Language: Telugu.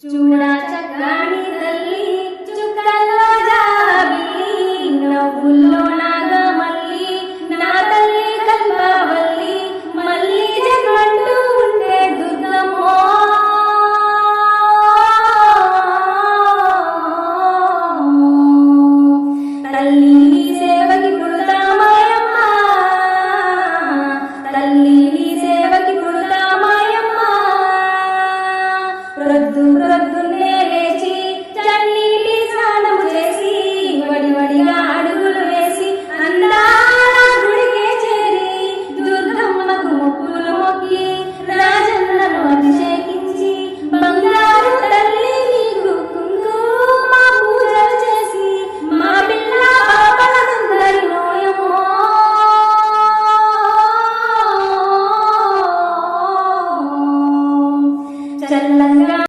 చూడా చక్కని తల్లి చుక్కల్లో జాబిల్లి నవ్వుల్లో నాగమల్లి నా తల్లి కల్పవల్లి మళ్ళీ జన్మంటూ ఉంటే దుర్గమ్మో తల్లి నీ సేవకి పుడతామాయమ్మ తల్లి నీ సేవకి పుడతామాయమ్మ ప్రొద్దు